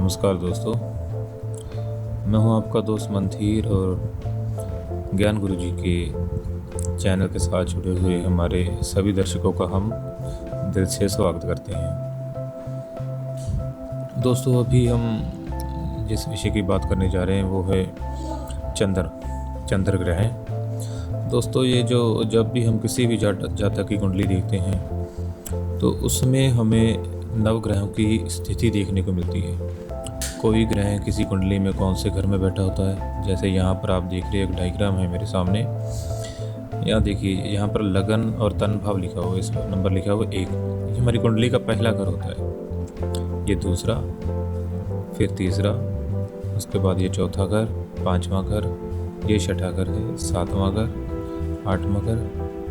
नमस्कार दोस्तों, मैं हूं आपका दोस्त मंथीर और ज्ञान गुरु जी के चैनल के साथ जुड़े हुए हमारे सभी दर्शकों का हम दिल से स्वागत करते हैं। दोस्तों, अभी हम जिस विषय की बात करने जा रहे हैं वो है चंद्र ग्रह। दोस्तों, ये जब भी हम किसी भी जातक की कुंडली देखते हैं तो उसमें हमें नवग्रहों की स्थिति देखने को मिलती है। कोई ग्रह किसी कुंडली में कौन से घर में बैठा होता है, जैसे यहाँ पर आप देख रहे हैं, एक डायग्राम है मेरे सामने। यहाँ देखिए, यहाँ पर लगन और तन भाव लिखा हुआ है, इस नंबर लिखा हुआ 1। ये हमारी कुंडली का पहला घर होता है, ये दूसरा, फिर तीसरा, उसके बाद ये चौथा घर, पाँचवा घर, ये छठा घर है, सातवां घर, आठवां घर,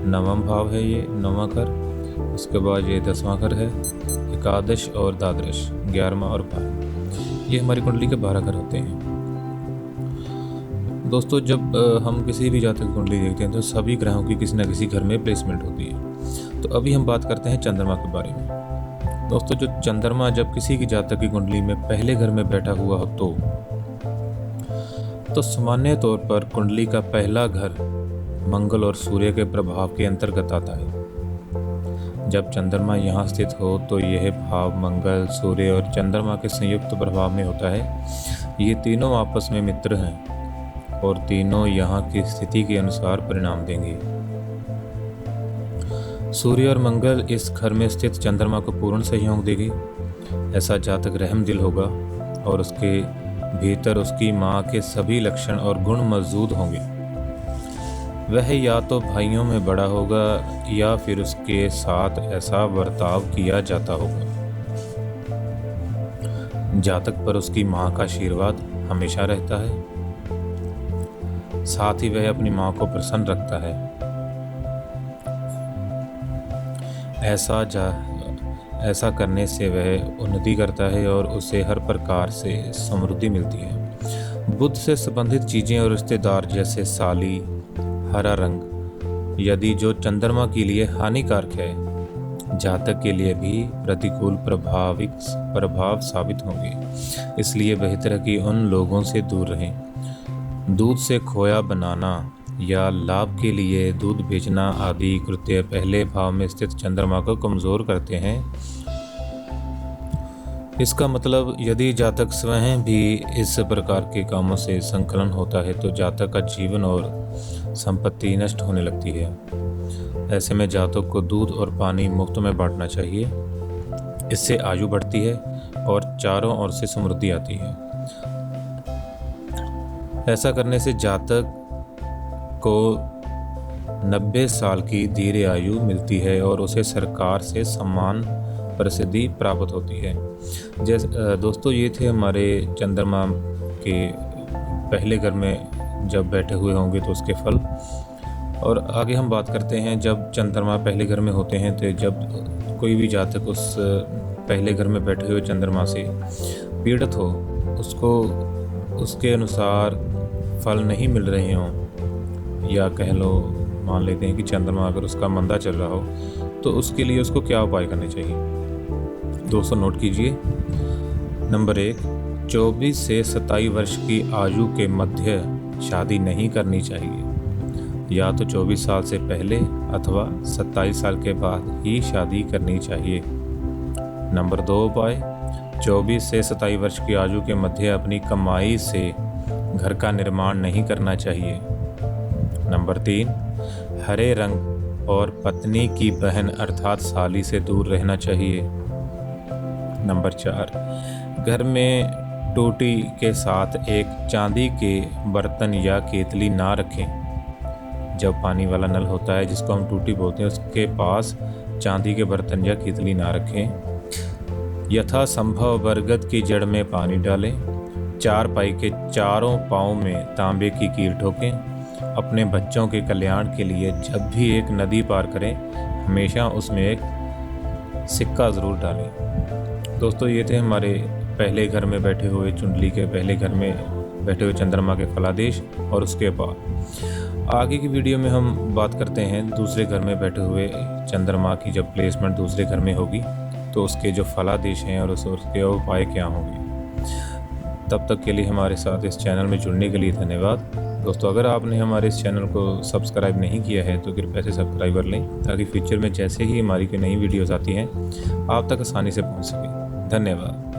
नवम भाव है, ये नौवां घर, उसके बाद ये 10वां घर है, एकादश और द्वादश 11वां और 12। ये हमारी कुंडली के 12 घर होते हैं। दोस्तों, जब हम किसी भी जातक की कुंडली देखते हैं तो सभी ग्रहों की किसी न किसी घर में प्लेसमेंट होती है। तो अभी हम बात करते हैं चंद्रमा के बारे में। दोस्तों, जो चंद्रमा जब किसी की जातक की कुंडली में पहले घर में बैठा हुआ हो तो सामान्य तौर पर कुंडली का पहला घर मंगल और सूर्य के प्रभाव के अंतर्गत आता है। जब चंद्रमा यहाँ स्थित हो तो यह भाव मंगल, सूर्य और चंद्रमा के संयुक्त प्रभाव में होता है। ये तीनों आपस में मित्र हैं और तीनों यहाँ की स्थिति के अनुसार परिणाम देंगे। सूर्य और मंगल इस घर में स्थित चंद्रमा को पूर्ण सहयोग देंगे। ऐसा जातक रहमदिल होगा और उसके भीतर उसकी माँ के सभी लक्षण और गुण मौजूद होंगे। वह या तो भाइयों में बड़ा होगा या फिर उसके साथ ऐसा बर्ताव किया जाता होगा। जातक पर उसकी माँ का आशीर्वाद हमेशा रहता है, साथ ही वह अपनी माँ को प्रसन्न रखता है। ऐसा करने से वह उन्नति करता है और उसे हर प्रकार से समृद्धि मिलती है। बुद्ध से संबंधित चीज़ें और रिश्तेदार जैसे साली, हरा रंग यदि जो चंद्रमा के लिए हानिकारक है, जातक के लिए भी प्रतिकूल प्रभाव साबित होंगे। इसलिए बेहतर है कि उन लोगों से दूर रहें। दूध से खोया बनाना या लाभ के लिए दूध बेचना आदि कृत्य पहले भाव में स्थित चंद्रमा को कमजोर करते हैं। इसका मतलब यदि जातक स्वयं भी इस प्रकार के कामों से संकलन होता है तो जातक का जीवन और संपत्ति नष्ट होने लगती है। ऐसे में जातक को दूध और पानी मुफ्त में बांटना चाहिए। इससे आयु बढ़ती है और चारों ओर से समृद्धि आती है। ऐसा करने से जातक को 90 साल की दीर्घ आयु मिलती है और उसे सरकार से सम्मान प्रसिद्धि प्राप्त होती है। दोस्तों, ये थे हमारे चंद्रमा के पहले घर में जब बैठे हुए होंगे तो उसके फल। और आगे हम बात करते हैं, जब चंद्रमा पहले घर में होते हैं तो जब कोई भी जातक उस पहले घर में बैठे हुए चंद्रमा से पीड़ित हो, उसको उसके अनुसार फल नहीं मिल रहे हों, या कह लो मान लेते हैं कि चंद्रमा अगर उसका मंदा चल रहा हो तो उसके लिए उसको क्या उपाय करने चाहिए। दोस्तों, नोट कीजिए। नंबर 1, 24 से 27 वर्ष की आयु के मध्य शादी नहीं करनी चाहिए। या तो 24 साल से पहले अथवा 27 साल के बाद ही शादी करनी चाहिए। नंबर 2 उपाय, 24 से 27 वर्ष की आयु के मध्य अपनी कमाई से घर का निर्माण नहीं करना चाहिए। नंबर 3, हरे रंग और पत्नी की बहन अर्थात साली से दूर रहना चाहिए। नंबर 4, घर में टूटी के साथ एक चांदी के बर्तन या केतली ना रखें। जब पानी वाला नल होता है, जिसको हम टूटी बोलते हैं, उसके पास चांदी के बर्तन या केतली ना रखें। यथा संभव बरगद की जड़ में पानी डालें। चारपाई के चारों पाँव में तांबे की कील ठोकें। अपने बच्चों के कल्याण के लिए जब भी एक नदी पार करें, हमेशा उसमें एक सिक्का ज़रूर डालें। दोस्तों, ये थे हमारे पहले घर में बैठे हुए कुंडली के पहले घर में बैठे हुए चंद्रमा के फलादेश। और उसके बाद आगे की वीडियो में हम बात करते हैं दूसरे घर में बैठे हुए चंद्रमा की जब प्लेसमेंट दूसरे घर में होगी तो उसके जो फलादेश हैं और उसके उपाय क्या होंगे। तब तक के लिए हमारे साथ इस चैनल में जुड़ने के लिए धन्यवाद। दोस्तों, अगर आपने हमारे इस चैनल को सब्सक्राइब नहीं किया है तो कृपया से सब्सक्राइब कर लें, ताकि फ्यूचर में जैसे ही हमारी कोई नई वीडियोज़ आती हैं आप तक आसानी से पहुंच सके। धन्यवाद।